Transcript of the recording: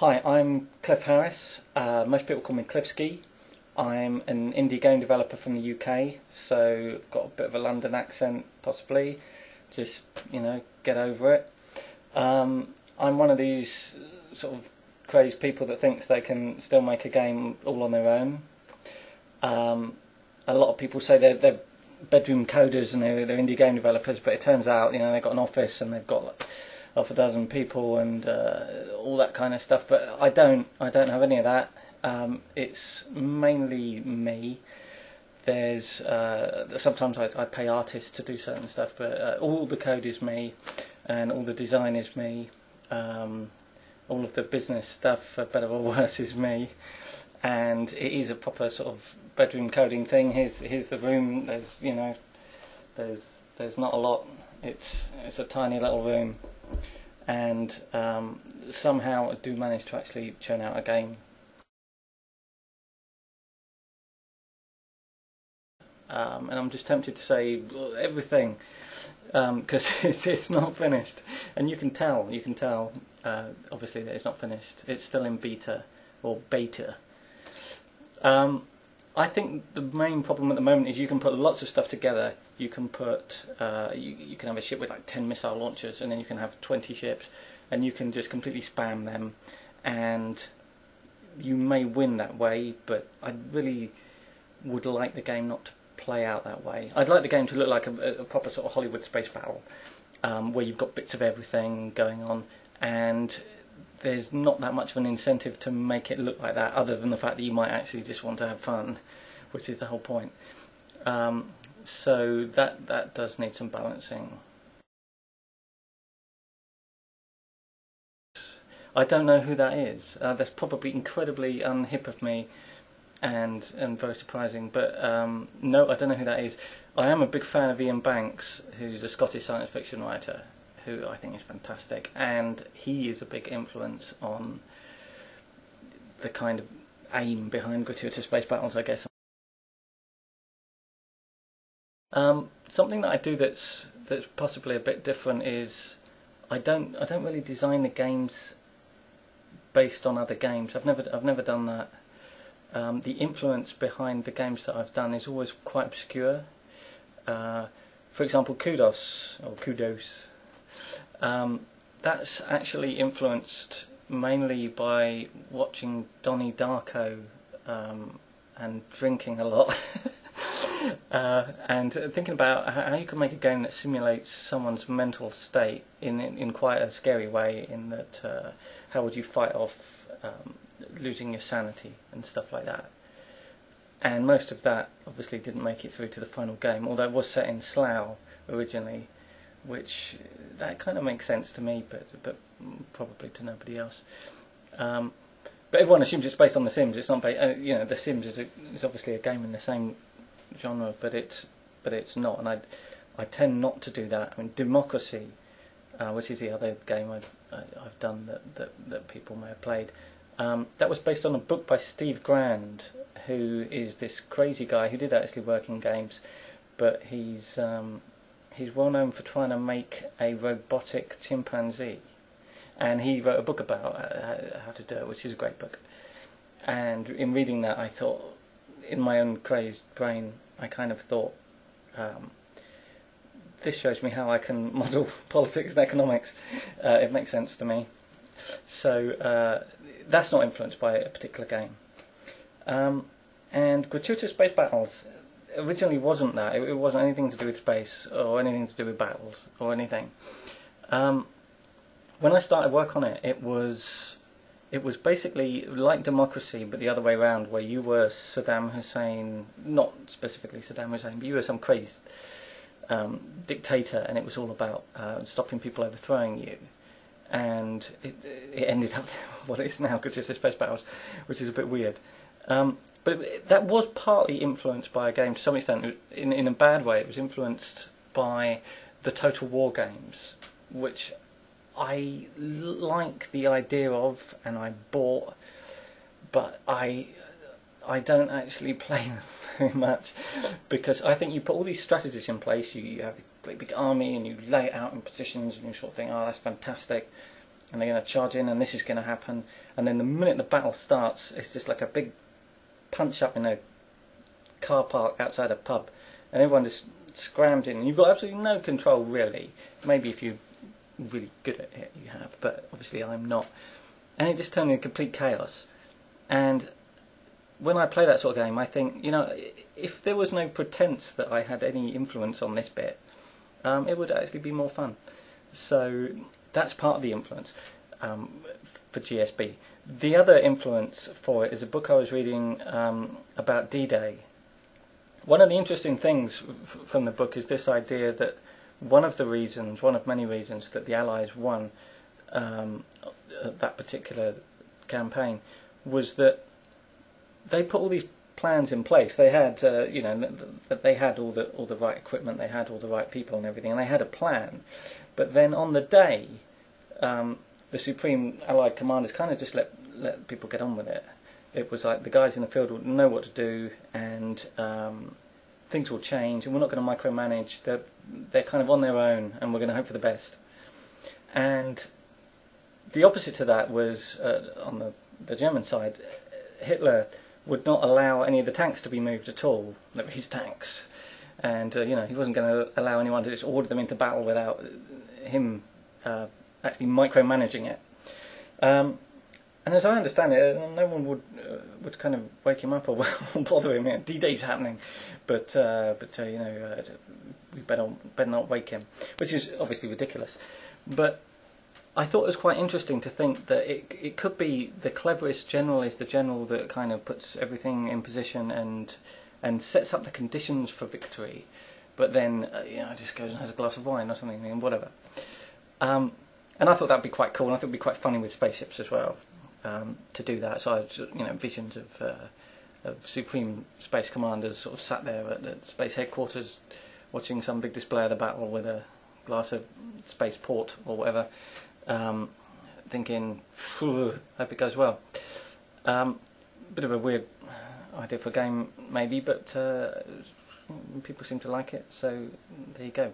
Hi, I'm Cliff Harris. Most people call me Cliffski. I'm an indie game developer from the UK, so I've got a bit of a London accent, possibly. Just, get over it. I'm one of these sort of crazed people that thinks they can still make a game all on their own. A lot of people say they're bedroom coders and they're indie game developers, but it turns out, they've got an office and they've got like half a dozen people and all that kind of stuff. But I don't have any of that. It's mainly me. There's sometimes I pay artists to do certain stuff, but all the code is me, and all the design is me. All of the business stuff, for better or worse, is me. And it is a proper sort of bedroom coding thing. Here's the room. There's not a lot. It's a tiny little room, and somehow I do manage to actually churn out a game. And I'm just tempted to say everything because it's not finished, and you can tell. Obviously that it's not finished. It's still in beta or beta. I think the main problem at the moment is you can put lots of stuff together. You can put you can have a ship with like 10 missile launchers, and then you can have 20 ships, and you can just completely spam them, and you may win that way. But I really would like the game not to play out that way. I'd like the game to look like a proper sort of Hollywood space battle, where you've got bits of everything going on, and there's not that much of an incentive to make it look like that, other than the fact that you might actually just want to have fun, which is the whole point. So that does need some balancing. I don't know who that is. That's probably incredibly unhip of me and very surprising, but no, I don't know who that is. I am a big fan of Ian Banks, who's a Scottish science fiction writer, who I think is fantastic, and he is a big influence on the kind of aim behind gratuitous space battles, I guess. Something that I do that's possibly a bit different is I don't really design the games based on other games. I've never done that. The influence behind the games that I've done is always quite obscure. For example, Kudos, that's actually influenced mainly by watching Donnie Darko and drinking a lot. And thinking about how you can make a game that simulates someone's mental state in quite a scary way, in that how would you fight off losing your sanity and stuff like that. And most of that obviously didn't make it through to the final game, although it was set in Slough originally, which that kind of makes sense to me, but probably to nobody else. But everyone assumes it's based on The Sims. It's not based, The Sims is obviously a game in the same genre, but it's not, and I tend not to do that. I mean, Democracy, which is the other game I've done that people may have played, that was based on a book by Steve Grand, who is this crazy guy who did actually work in games, but he's well known for trying to make a robotic chimpanzee, and he wrote a book about how to do it, which is a great book. And in reading that, I thought, in my own crazed brain, I kind of thought, this shows me how I can model politics and economics. It makes sense to me. So that's not influenced by a particular game. And gratuitous space battles originally wasn't that. It wasn't anything to do with space or anything to do with battles or anything. When I started work on it, it was basically like Democracy, but the other way around, where you were Saddam Hussein, not specifically Saddam Hussein, but you were some crazy dictator, and it was all about stopping people overthrowing you. And it ended up what it is now, gratuitous space battles, which is a bit weird. But that was partly influenced by a game to some extent. In a bad way, it was influenced by the Total War games, which I like the idea of, and I bought, but I don't actually play them very much, because I think you put all these strategies in place. You have a great big army, and you lay it out in positions, and you sort of think, oh, that's fantastic. and they're going to charge in, and this is going to happen. And then the minute the battle starts, it's just like a big punch up in a car park outside a pub, and everyone just scrams in. You've got absolutely no control, really. Maybe if you're really good at it, you have, but obviously I'm not. And it just turned into complete chaos. And when I play that sort of game, I think, you know, if there was no pretense that I had any influence on this bit, it would actually be more fun. So that's part of the influence for GSB. The other influence for it is a book I was reading about D-Day. One of the interesting things from the book is this idea that one of many reasons that the Allies won that particular campaign was that they put all these plans in place. They had, you know, they had all the right equipment, they had all the right people and everything, and they had a plan. But then on the day, the Supreme Allied commanders kind of just let people get on with it. It was like the guys in the field would know what to do, and things will change, and we're not going to micromanage. They're kind of on their own, and we're going to hope for the best. And the opposite to that was on the German side. Hitler would not allow any of the tanks to be moved at all. They were his tanks, and you know, he wasn't going to allow anyone to just order them into battle without him actually micromanaging it. And as I understand it, no one would kind of wake him up or bother him. You know, D-Day's happening, but you know, we better not wake him, which is obviously ridiculous. But I thought it was quite interesting to think that it could be the cleverest general is the general that kind of puts everything in position and sets up the conditions for victory, but then you know, just goes and has a glass of wine or something and whatever. And I thought that'd be quite cool, and I thought it'd be quite funny with spaceships as well to do that. So I had, you know, visions of Supreme Space Commanders sort of sat there at the space headquarters watching some big display of the battle with a glass of space port or whatever, thinking, hope it goes well. Bit of a weird idea for a game maybe, but people seem to like it, so there you go.